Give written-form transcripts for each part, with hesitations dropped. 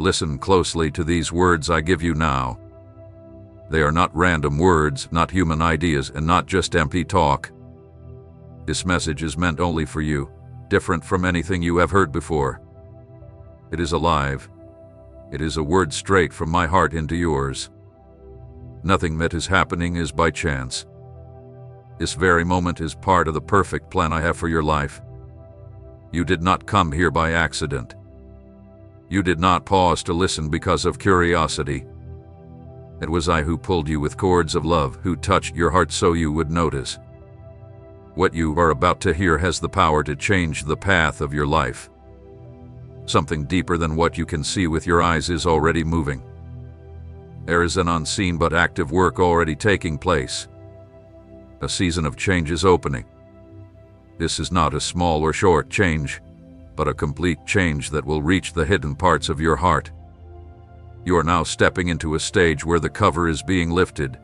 Listen closely to these words I give you now. They are not random words, not human ideas, and not just empty talk. This message is meant only for you, different from anything you have heard before. It is alive. It is a word straight from my heart into yours. Nothing that is happening is by chance. This very moment is part of the perfect plan I have for your life. You did not come here by accident. You did not pause to listen because of curiosity. It was I who pulled you with cords of love, who touched your heart so you would notice. What you are about to hear has the power to change the path of your life. Something deeper than what you can see with your eyes is already moving. There is an unseen but active work already taking place. A season of change is opening. This is not a small or short change, but a complete change that will reach the hidden parts of your heart. You are now stepping into a stage where the cover is being lifted,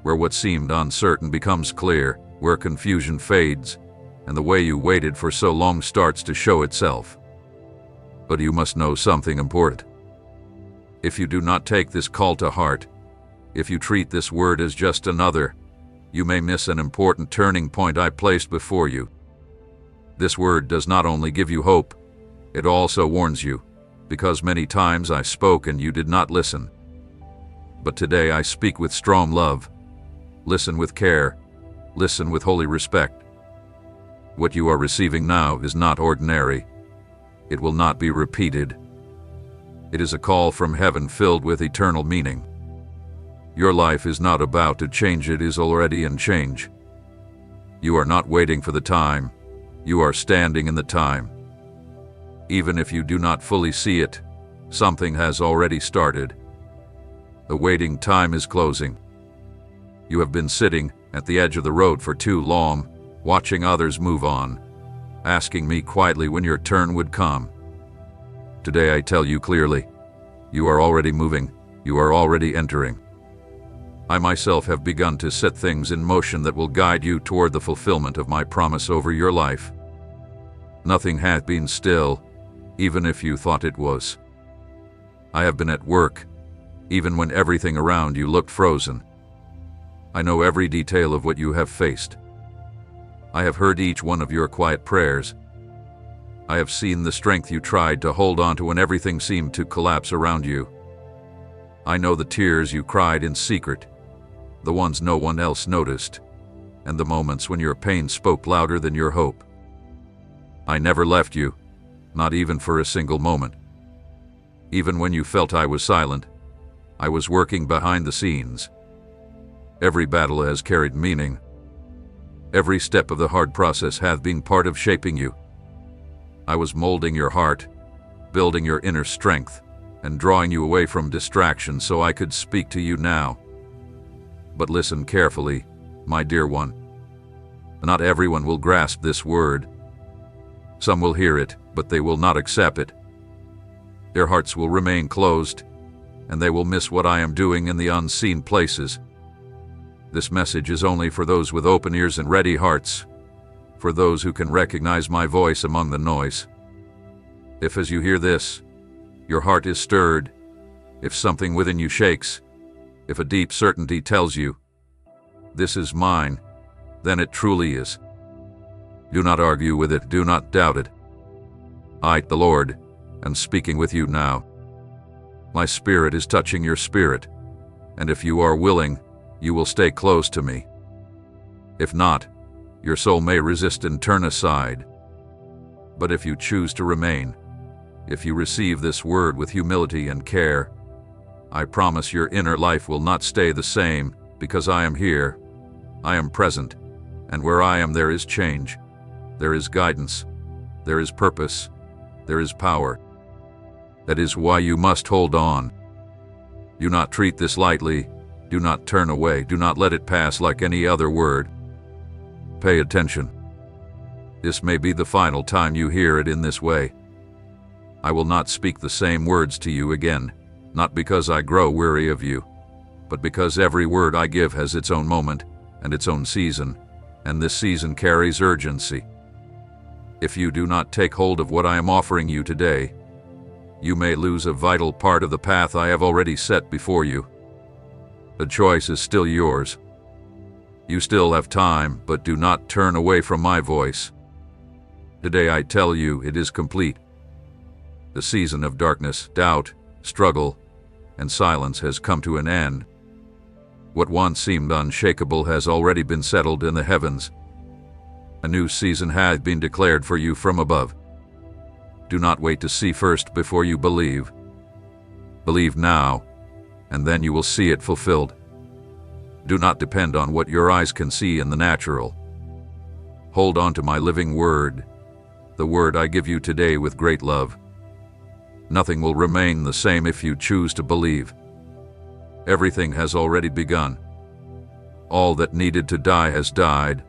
where what seemed uncertain becomes clear, where confusion fades, and the way you waited for so long starts to show itself. But you must know something important. If you do not take this call to heart, if you treat this word as just another, you may miss an important turning point I placed before you. This word does not only give you hope, it also warns you, because many times I spoke and you did not listen. But today I speak with strong love. Listen with care. Listen with holy respect. What you are receiving now is not ordinary. It will not be repeated. It is a call from heaven filled with eternal meaning. Your life is not about to change, it is already in change. You are not waiting for the time. You are standing in the time. Even if you do not fully see it, something has already started. The waiting time is closing. You have been sitting at the edge of the road for too long, watching others move on, asking me quietly when your turn would come. Today I tell you clearly, you are already moving, you are already entering. I myself have begun to set things in motion that will guide you toward the fulfillment of my promise over your life. Nothing hath been still, even if you thought it was. I have been at work, even when everything around you looked frozen. I know every detail of what you have faced. I have heard each one of your quiet prayers. I have seen the strength you tried to hold on to when everything seemed to collapse around you. I know the tears you cried in secret, the ones no one else noticed, and the moments when your pain spoke louder than your hope. I never left you, not even for a single moment. Even when you felt I was silent, I was working behind the scenes. Every battle has carried meaning. Every step of the hard process hath been part of shaping you. I was molding your heart, building your inner strength, and drawing you away from distraction so I could speak to you now. But listen carefully, my dear one. Not everyone will grasp this word. Some will hear it, but they will not accept it. Their hearts will remain closed, and they will miss what I am doing in the unseen places. This message is only for those with open ears and ready hearts, for those who can recognize my voice among the noise. If as you hear this, your heart is stirred, if something within you shakes, if a deep certainty tells you, this is mine, then it truly is. Do not argue with it, do not doubt it. I, the Lord, am speaking with you now. My spirit is touching your spirit, and if you are willing, you will stay close to me. If not, your soul may resist and turn aside. But if you choose to remain, if you receive this word with humility and care, I promise your inner life will not stay the same, because I am here, I am present, and where I am there is change, there is guidance, there is purpose, there is power. That is why you must hold on. Do not treat this lightly, do not turn away, do not let it pass like any other word. Pay attention. This may be the final time you hear it in this way. I will not speak the same words to you again, not because I grow weary of you, but because every word I give has its own moment and its own season, and this season carries urgency. If you do not take hold of what I am offering you today, You may lose a vital part of the path I have already set before you. The choice is still yours. You still have time, but do not turn away from my voice. Today I tell you it is complete. The season of darkness, doubt, struggle, and silence has come to an end. What once seemed unshakable has already been settled in the heavens. A new season has been declared for you from above. Do not wait to see first before you believe. Believe now, and then you will see it fulfilled. Do not depend on what your eyes can see in the natural. Hold on to my living word, the word I give you today with great love. Nothing will remain the same if you choose to believe. Everything has already begun. All that needed to die has died.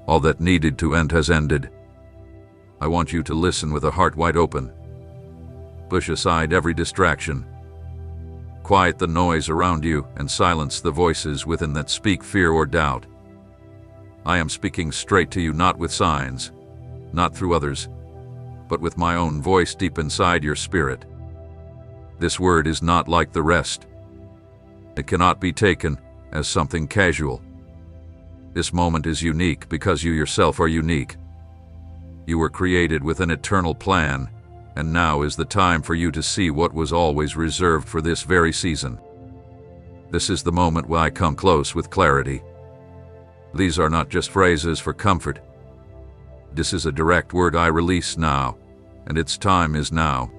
All that needed to end has ended. I want you to listen with a heart wide open. Push aside every distraction. Quiet the noise around you and silence the voices within that speak fear or doubt. I am speaking straight to you, not with signs, not through others, but with my own voice deep inside your spirit. This word is not like the rest. It cannot be taken as something casual. This moment is unique because you yourself are unique. You were created with an eternal plan, and now is the time for you to see what was always reserved for this very season. This is the moment when I come close with clarity. These are not just phrases for comfort. This is a direct word I release now, and its time is now.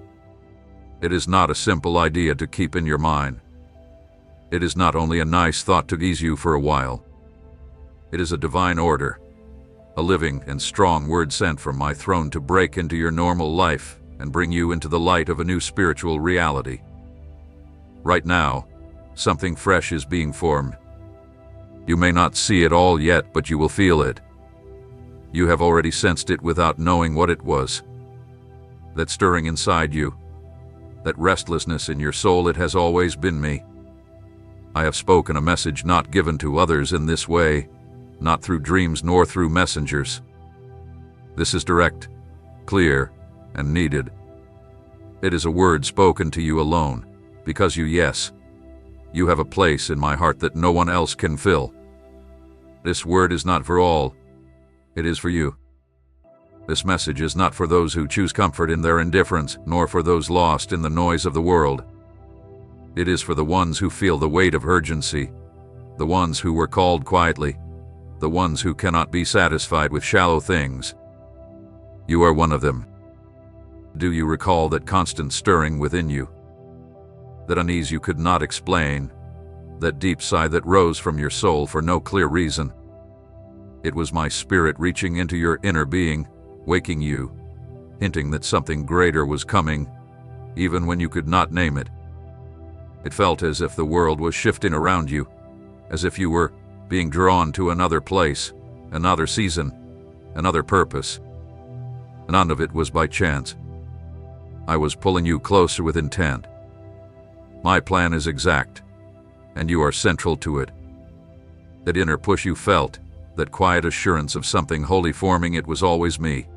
It is not a simple idea to keep in your mind. It is not only a nice thought to ease you for a while. It is a divine order, a living and strong word sent from my throne to break into your normal life and bring you into the light of a new spiritual reality. Right now, something fresh is being formed. You may not see it all yet, but you will feel it. You have already sensed it without knowing what it was. That stirring inside you, that restlessness in your soul, it has always been me. I have spoken a message not given to others in this way, not through dreams nor through messengers. This is direct, clear, and needed. It is a word spoken to you alone, because you have a place in my heart that no one else can fill. This word is not for all, it is for you. This message is not for those who choose comfort in their indifference, nor for those lost in the noise of the world. It is for the ones who feel the weight of urgency, the ones who were called quietly, the ones who cannot be satisfied with shallow things. You are one of them. Do you recall that constant stirring within you? That unease you could not explain? That deep sigh that rose from your soul for no clear reason? It was my spirit reaching into your inner being, waking you, hinting that something greater was coming, even when you could not name it. It felt as if the world was shifting around you, as if you were being drawn to another place, another season, another purpose. None of it was by chance. I was pulling you closer with intent. My plan is exact, and you are central to it. That inner push you felt, that quiet assurance of something holy forming, it was always me.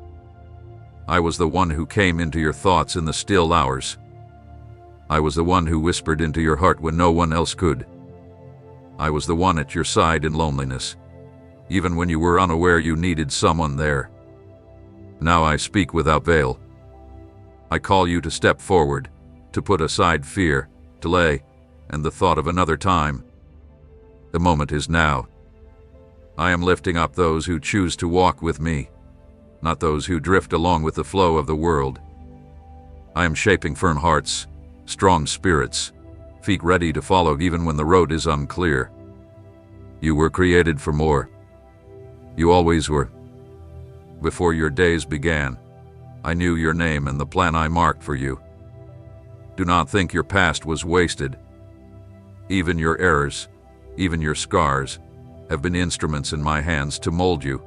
I was the one who came into your thoughts in the still hours. I was the one who whispered into your heart when no one else could. I was the one at your side in loneliness, even when you were unaware you needed someone there. Now I speak without veil. I call you to step forward, to put aside fear, delay, and the thought of another time. The moment is now. I am lifting up those who choose to walk with me, not those who drift along with the flow of the world. I am shaping firm hearts, strong spirits, feet ready to follow even when the road is unclear. You were created for more. You always were. Before your days began, I knew your name and the plan I marked for you. Do not think your past was wasted. Even your errors, even your scars, have been instruments in my hands to mold you,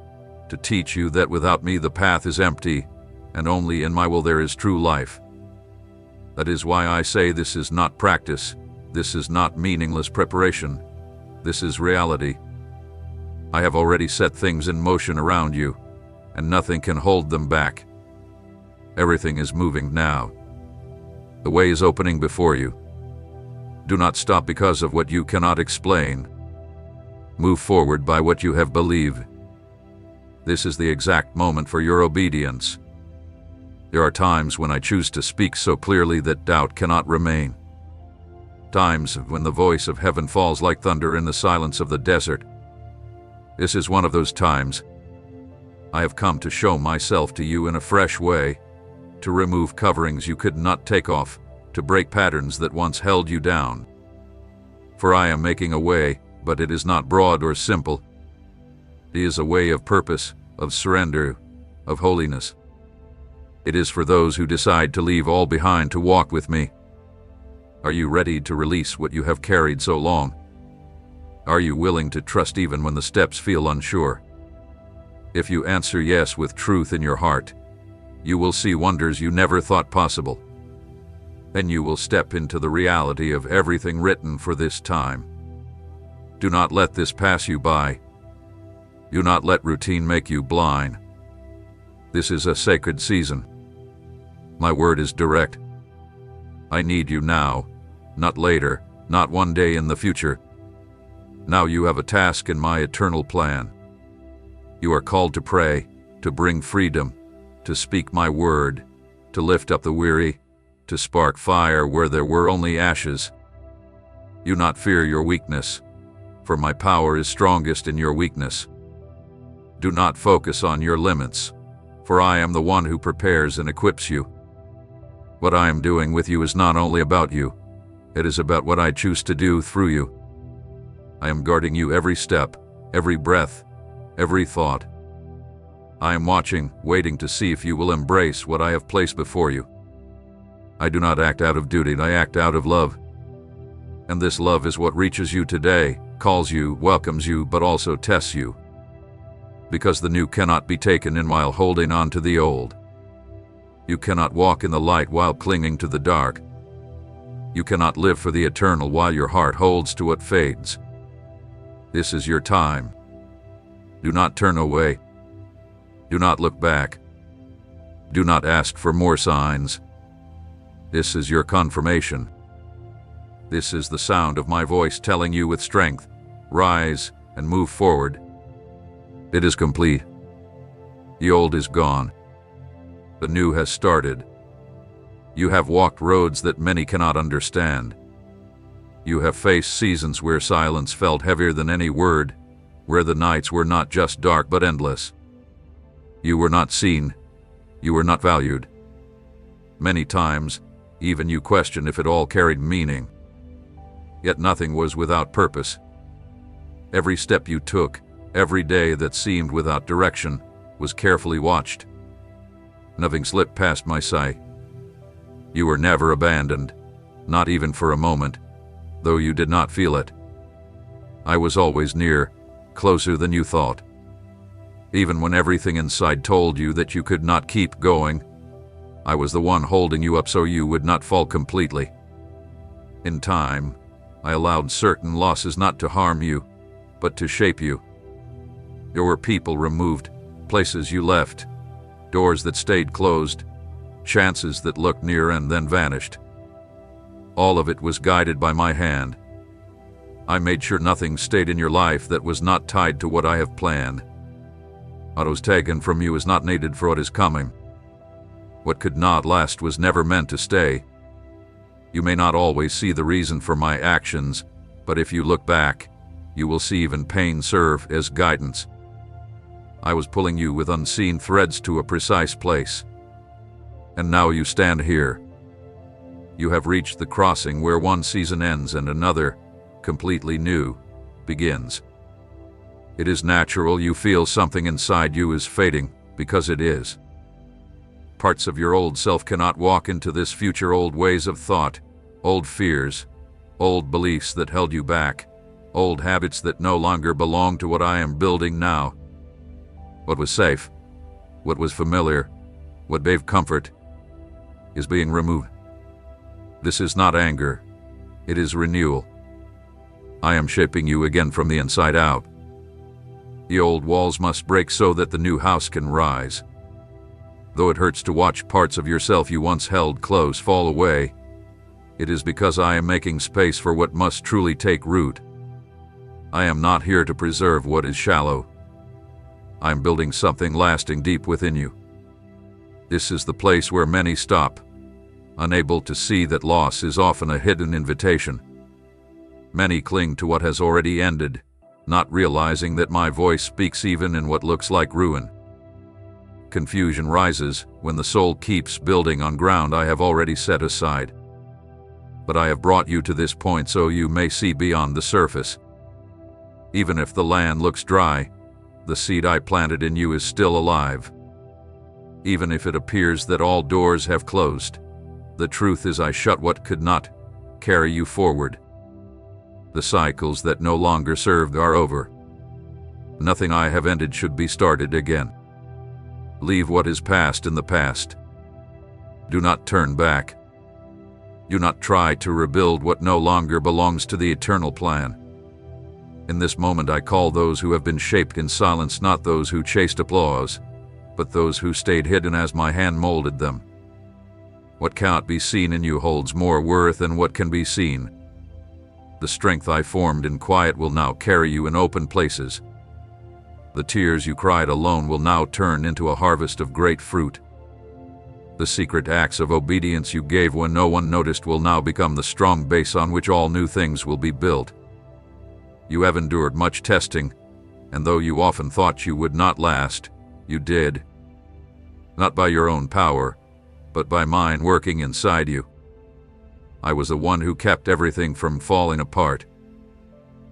to teach you that without me the path is empty, and only in my will there is true life. That is why I say this is not practice, this is not meaningless preparation, this is reality. I have already set things in motion around you, and nothing can hold them back. Everything is moving now. The way is opening before you. Do not stop because of what you cannot explain. Move forward by what you have believed. This is the exact moment for your obedience. There are times when I choose to speak so clearly that doubt cannot remain. Times when the voice of heaven falls like thunder in the silence of the desert. This is one of those times. I have come to show myself to you in a fresh way, to remove coverings you could not take off, to break patterns that once held you down. For I am making a way, but it is not broad or simple. It is a way of purpose, of surrender, of holiness. It is for those who decide to leave all behind to walk with me. Are you ready to release what you have carried so long? Are you willing to trust even when the steps feel unsure? If you answer yes with truth in your heart, you will see wonders you never thought possible. Then you will step into the reality of everything written for this time. Do not let this pass you by. Do not let routine make you blind. This is a sacred season. My word is direct. I need you now, not later, not one day in the future. Now you have a task in my eternal plan. You are called to pray, to bring freedom, to speak my word, to lift up the weary, to spark fire where there were only ashes. Do not fear your weakness, for my power is strongest in your weakness. Do not focus on your limits, for I am the one who prepares and equips you. What I am doing with you is not only about you, it is about what I choose to do through you. I am guarding you every step, every breath, every thought. I am watching, waiting to see if you will embrace what I have placed before you. I do not act out of duty, I act out of love. And this love is what reaches you today, calls you, welcomes you, but also tests you. Because the new cannot be taken in while holding on to the old. You cannot walk in the light while clinging to the dark. You cannot live for the eternal while your heart holds to what fades. This is your time. Do not turn away. Do not look back. Do not ask for more signs. This is your confirmation. This is the sound of my voice telling you with strength, rise and move forward. It is complete. The old is gone. The new has started. You have walked roads that many cannot understand. You have faced seasons where silence felt heavier than any word, where the nights were not just dark but endless. You were not seen. You were not valued. Many times, even you questioned if it all carried meaning. Yet nothing was without purpose. Every step you took, every day that seemed without direction, was carefully watched. Nothing slipped past my sight. You were never abandoned, not even for a moment, though you did not feel it. I was always near, closer than you thought. Even when everything inside told you that you could not keep going, I was the one holding you up so you would not fall completely. In time, I allowed certain losses not to harm you, but to shape you. There were people removed, places you left, doors that stayed closed, chances that looked near and then vanished. All of it was guided by my hand. I made sure nothing stayed in your life that was not tied to what I have planned. What was taken from you is not needed for what is coming. What could not last was never meant to stay. You may not always see the reason for my actions, but if you look back, you will see even pain serve as guidance. I was pulling you with unseen threads to a precise place. And now you stand here. You have reached the crossing where one season ends and another, completely new, begins. It is natural you feel something inside you is fading, because it is. Parts of your old self cannot walk into this future, old ways of thought, old fears, old beliefs that held you back, old habits that no longer belong to what I am building now. What was safe, what was familiar, what gave comfort, is being removed. This is not anger, it is renewal. I am shaping you again from the inside out. The old walls must break so that the new house can rise. Though it hurts to watch parts of yourself you once held close fall away, It is because I am making space for what must truly take root. I am not here to preserve what is shallow. I am building something lasting deep within you. This is the place where many stop, unable to see that loss is often a hidden invitation. Many cling to what has already ended, not realizing that my voice speaks even in what looks like ruin. Confusion rises when the soul keeps building on ground I have already set aside. But I have brought you to this point so you may see beyond the surface. Even if the land looks dry, the seed I planted in you is still alive. Even if it appears that all doors have closed, the truth is I shut what could not carry you forward. The cycles that no longer served are over. Nothing I have ended should be started again. Leave what is past in the past. Do not turn back. Do not try to rebuild what no longer belongs to the eternal plan. In this moment I call those who have been shaped in silence, not those who chased applause, but those who stayed hidden as my hand molded them. What cannot be seen in you holds more worth than what can be seen. The strength I formed in quiet will now carry you in open places. The tears you cried alone will now turn into a harvest of great fruit. The secret acts of obedience you gave when no one noticed will now become the strong base on which all new things will be built. You have endured much testing, and though you often thought you would not last, you did. Not by your own power, but by mine working inside you. I was the one who kept everything from falling apart.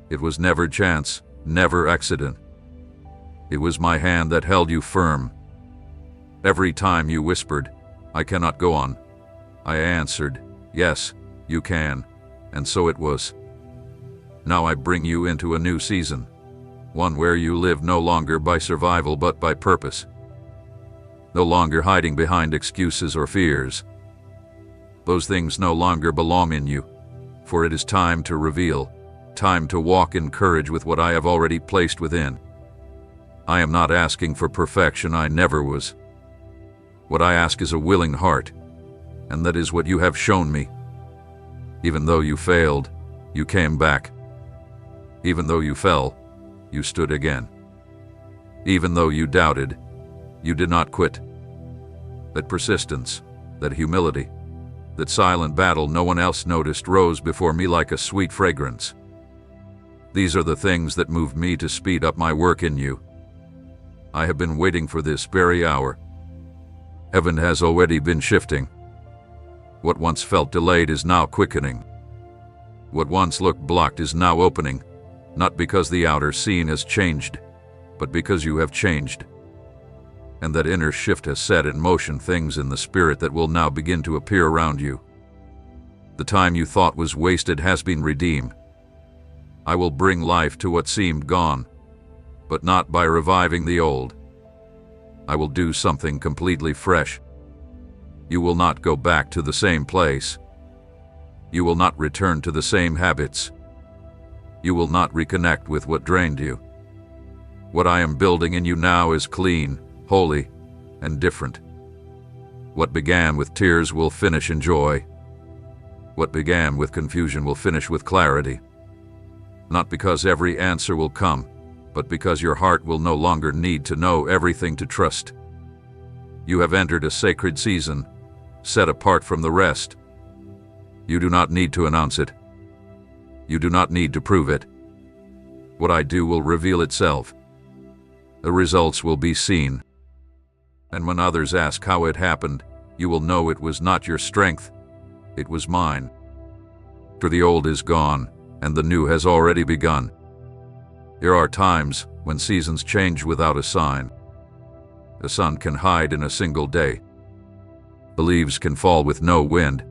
It was never chance, never accident. It was my hand that held you firm. Every time you whispered, "I cannot go on," I answered, "Yes, you can," and so it was. Now I bring you into a new season, one where you live no longer by survival but by purpose. No longer hiding behind excuses or fears. Those things no longer belong in you, for it is time to reveal, time to walk in courage with what I have already placed within. I am not asking for perfection, I never was. What I ask is a willing heart, and that is what you have shown me. Even though you failed, you came back. Even though you fell, you stood again. Even though you doubted, you did not quit. That persistence, that humility, that silent battle no one else noticed rose before me like a sweet fragrance. These are the things that moved me to speed up my work in you. I have been waiting for this very hour. Heaven has already been shifting. What once felt delayed is now quickening. What once looked blocked is now opening, not because the outer scene has changed, but because you have changed. And that inner shift has set in motion things in the spirit that will now begin to appear around you. The time you thought was wasted has been redeemed. I will bring life to what seemed gone, but not by reviving the old. I will do something completely fresh. You will not go back to the same place. You will not return to the same habits. You will not reconnect with what drained you. What I am building in you now is clean, holy, and different. What began with tears will finish in joy. What began with confusion will finish with clarity. Not because every answer will come, but because your heart will no longer need to know everything to trust. You have entered a sacred season, set apart from the rest. You do not need to announce it. You do not need to prove it. What I do will reveal itself. The results will be seen. And when others ask how it happened, you will know it was not your strength, it was mine. For the old is gone, and the new has already begun. There are times when seasons change without a sign. The sun can hide in a single day. The leaves can fall with no wind.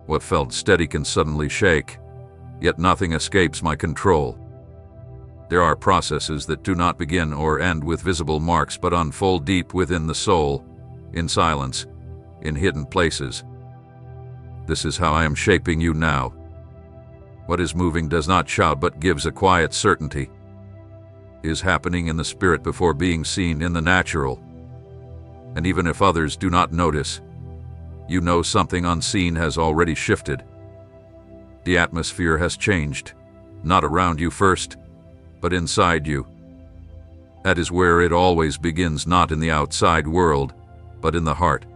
What felt steady can suddenly shake, yet nothing escapes my control. There are processes that do not begin or end with visible marks but unfold deep within the soul, in silence, in hidden places. This is how I am shaping you now. What is moving does not shout but gives a quiet certainty. It is happening in the spirit before being seen in the natural. And even if others do not notice, you know something unseen has already shifted. The atmosphere has changed, not around you first, but inside you. That is where it always begins, not in the outside world, but in the heart.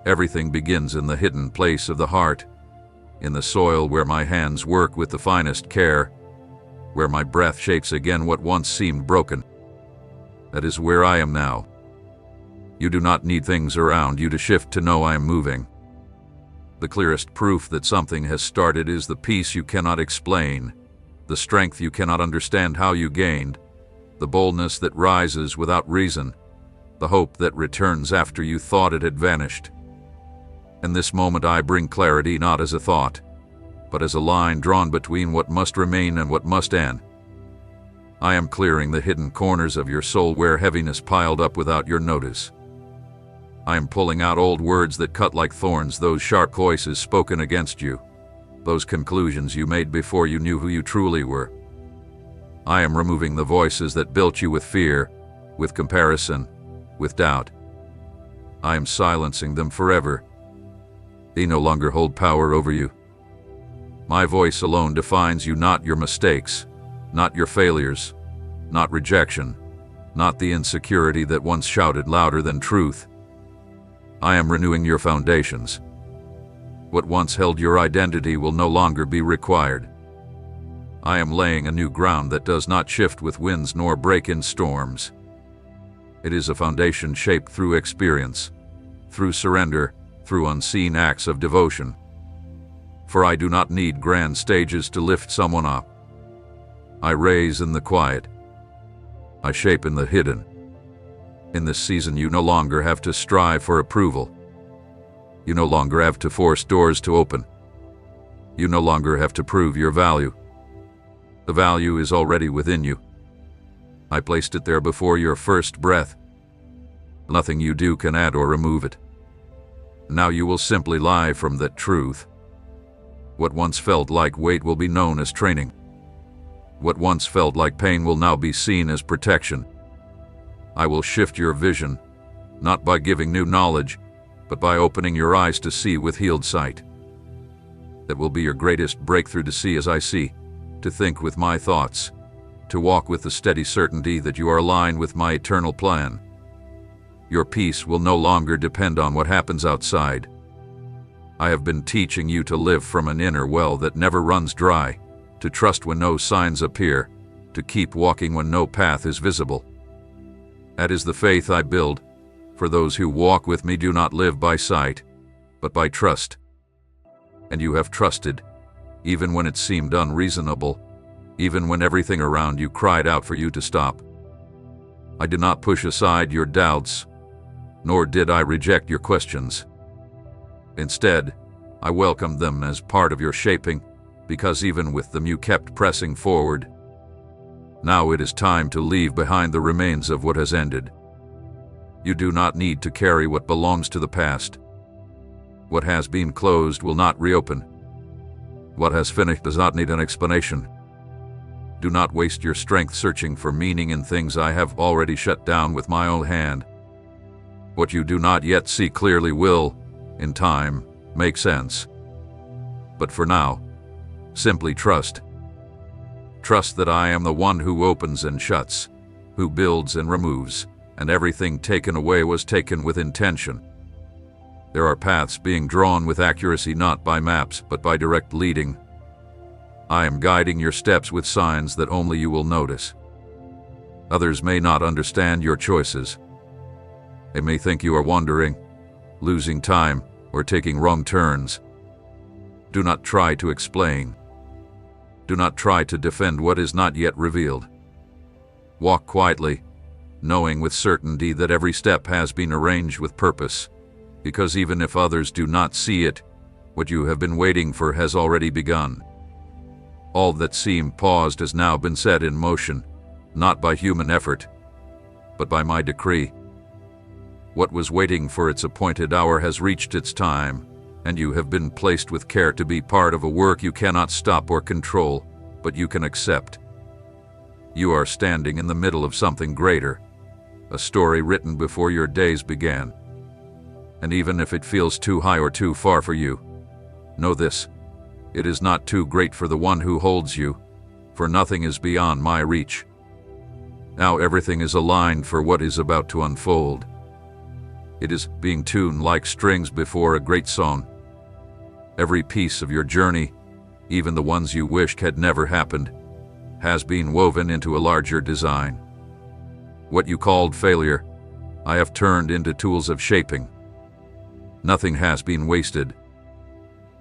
Everything begins in the hidden place of the heart, in the soil where my hands work with the finest care, where my breath shapes again what once seemed broken. That is where I am now. You do not need things around you to shift to know I am moving. The clearest proof that something has started is the peace you cannot explain, the strength you cannot understand how you gained, the boldness that rises without reason, the hope that returns after you thought it had vanished. In this moment I bring clarity not as a thought, but as a line drawn between what must remain and what must end. I am clearing the hidden corners of your soul where heaviness piled up without your notice. I am pulling out old words that cut like thorns, those sharp voices spoken against you, those conclusions you made before you knew who you truly were. I am removing the voices that built you with fear, with comparison, with doubt. I am silencing them forever. They no longer hold power over you. My voice alone defines you, not your mistakes, not your failures, not rejection, not the insecurity that once shouted louder than truth. I am renewing your foundations. What once held your identity will no longer be required. I am laying a new ground that does not shift with winds nor break in storms. It is a foundation shaped through experience, through surrender, through unseen acts of devotion. For I do not need grand stages to lift someone up. I raise in the quiet. I shape in the hidden. In this season you no longer have to strive for approval. You no longer have to force doors to open. You no longer have to prove your value. The value is already within you. I placed it there before your first breath. Nothing you do can add or remove it. Now you will simply lie from that truth. What once felt like weight will be known as training. What once felt like pain will now be seen as protection. I will shift your vision, not by giving new knowledge, but by opening your eyes to see with healed sight. That will be your greatest breakthrough, to see as I see, to think with my thoughts, to walk with the steady certainty that you are aligned with my eternal plan. Your peace will no longer depend on what happens outside. I have been teaching you to live from an inner well that never runs dry, to trust when no signs appear, to keep walking when no path is visible. That is the faith I build, for those who walk with me do not live by sight, but by trust. And you have trusted, even when it seemed unreasonable, even when everything around you cried out for you to stop. I did not push aside your doubts, nor did I reject your questions. Instead, I welcomed them as part of your shaping, because even with them you kept pressing forward. Now it is time to leave behind the remains of what has ended. You do not need to carry what belongs to the past. What has been closed will not reopen. What has finished does not need an explanation. Do not waste your strength searching for meaning in things I have already shut down with my own hand. What you do not yet see clearly will, in time, make sense. But for now, simply trust. Trust that I am the one who opens and shuts, who builds and removes, and everything taken away was taken with intention. There are paths being drawn with accuracy, not by maps, but by direct leading. I am guiding your steps with signs that only you will notice. Others may not understand your choices. They may think you are wandering, losing time, or taking wrong turns. Do not try to explain. Do not try to defend what is not yet revealed. Walk quietly, knowing with certainty that every step has been arranged with purpose, because even if others do not see it, what you have been waiting for has already begun. All that seemed paused has now been set in motion, not by human effort, but by my decree. What was waiting for its appointed hour has reached its time, and you have been placed with care to be part of a work you cannot stop or control, but you can accept. You are standing in the middle of something greater, a story written before your days began. And even if it feels too high or too far for you, know this: It is not too great for the one who holds you, for nothing is beyond my reach. Now everything is aligned for what is about to unfold. It is being tuned like strings before a great song. Every piece of your journey, even the ones you wished had never happened, has been woven into a larger design. What you called failure, I have turned into tools of shaping. Nothing has been wasted.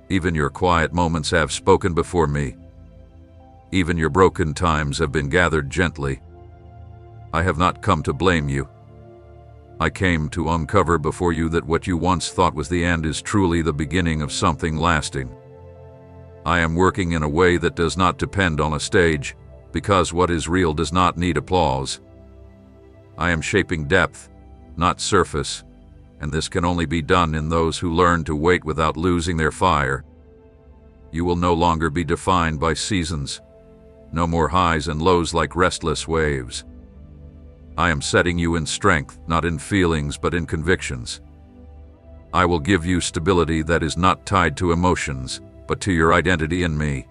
Even your quiet moments have spoken before me. Even your broken times have been gathered gently. I have not come to blame you. I came to uncover before you that what you once thought was the end is truly the beginning of something lasting. I am working in a way that does not depend on a stage, because what is real does not need applause. I am shaping depth, not surface, and this can only be done in those who learn to wait without losing their fire. You will no longer be defined by seasons, no more highs and lows like restless waves. I am setting you in strength, not in feelings but in convictions. I will give you stability that is not tied to emotions, but to your identity in me.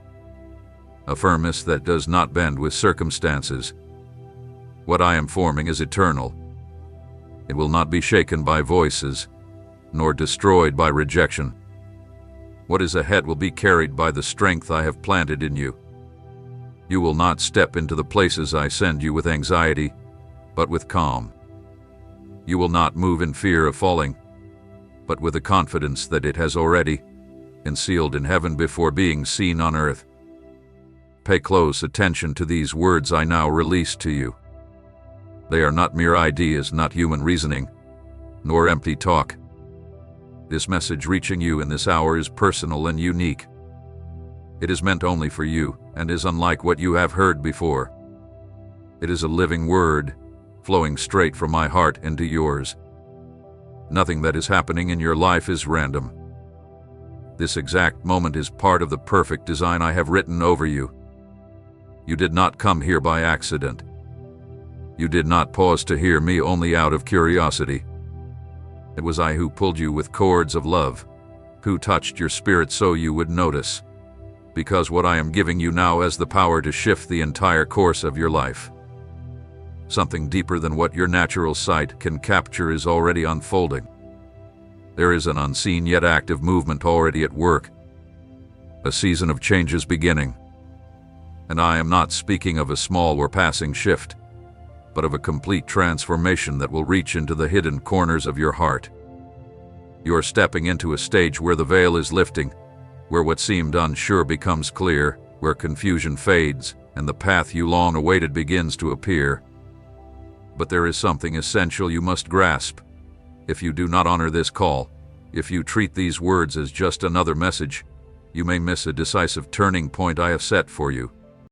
A firmness that does not bend with circumstances. What I am forming is eternal. It will not be shaken by voices, nor destroyed by rejection. What is ahead will be carried by the strength I have planted in you. You will not step into the places I send you with anxiety, but with calm. You will not move in fear of falling, but with the confidence that it has already been sealed in heaven before being seen on earth. Pay close attention to these words I now release to you. They are not mere ideas, not human reasoning, nor empty talk. This message reaching you in this hour is personal and unique. It is meant only for you, and is unlike what you have heard before. It is a living word, flowing straight from my heart into yours. Nothing that is happening in your life is random. This exact moment is part of the perfect design I have written over you. You did not come here by accident. You did not pause to hear me only out of curiosity. It was I who pulled you with cords of love, who touched your spirit so you would notice, because what I am giving you now has the power to shift the entire course of your life. Something deeper than what your natural sight can capture is already unfolding. There is an unseen yet active movement already at work. A season of change is beginning. And I am not speaking of a small or passing shift, but of a complete transformation that will reach into the hidden corners of your heart. You are stepping into a stage where the veil is lifting, where what seemed unsure becomes clear, where confusion fades, and the path you long awaited begins to appear. But there is something essential you must grasp. If you do not honor this call, if you treat these words as just another message, you may miss a decisive turning point I have set for you.